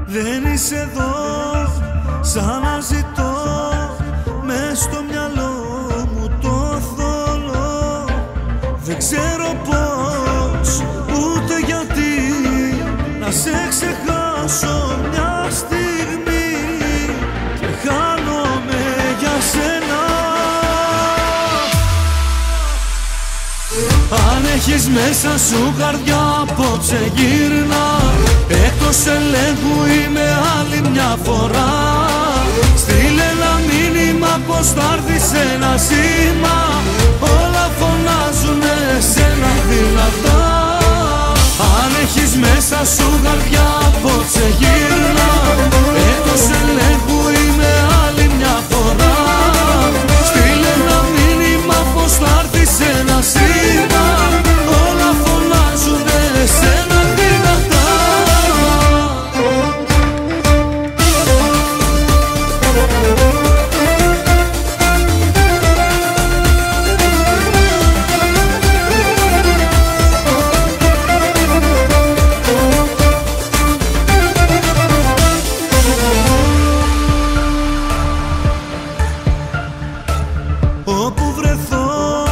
Δεν είσαι εδώ, σαν να ζητώ μες στο μυαλό μου το θολό. Δεν ξέρω πώς, ούτε γιατί να σε ξεχάσω μια στιγμή και χάνομαι για σένα. Αν έχεις μέσα σου καρδιά, απόψε γύρνα. Εκτός ελέγχου είμαι άλλη μια φορά. Στείλε ένα μήνυμα πως θα έρθεις ένα σήμα. Όλα φωνάζουνε σένα δυνατά. Αν έχεις μέσα σου καρδιά, απόψε γύρνα. Εκτός ελέγχου είμαι άλλη μια φορά. Στείλε ένα μήνυμα πως θα έρθεις ένα σήμα. Όλα φωνάζουνε σένα δυνατά. Όπου βρεθώ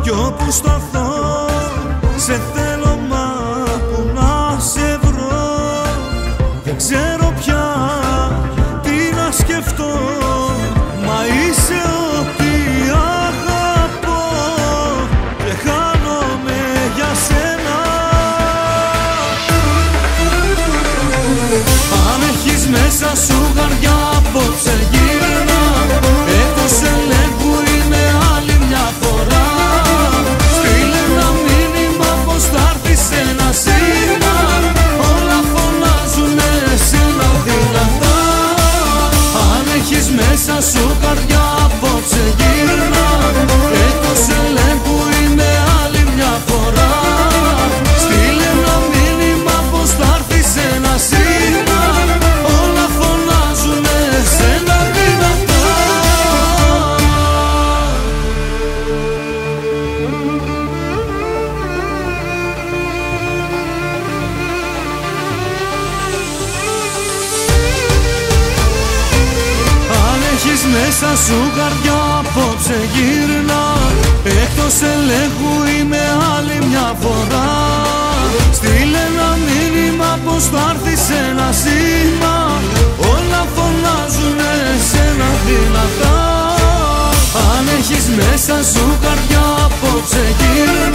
κι όπου σταθώ, σε θέλω μα που να σε βρω. Δεν ξέρω πια τι να σκεφτώ, μα είσαι ό,τι αγαπώ και χάνομαι για σένα. Αν έχεις μέσα σου καρδιά, απόψε γύρνα. Εκτός ελέγχου είμαι άλλη μια φορά. Στείλε ένα μήνυμα πως θα έρθεις ένα σήμα. Όλα φωνάζουνε σένα δυνατά. Αν έχεις μέσα σου καρδιά, απόψε γύρνα. Εκτός ελέγχου είμαι άλλη μια φορά. Στείλε ένα μήνυμα πως θα έρθεις ένα σήμα. Όλα φωνάζουνε σένα δυνατά. Αν έχεις μέσα σου καρδιά, απόψε γύρνα. Εκτός ελέγχου είμαι άλλη μια φορά. Στείλε ένα μήνυμα πως θα έρθεις ένα σήμα. Όλα φωνάζουνε σένα δυνατά. Αν έχεις μέσα σου καρδιά, απόψε γύρνα.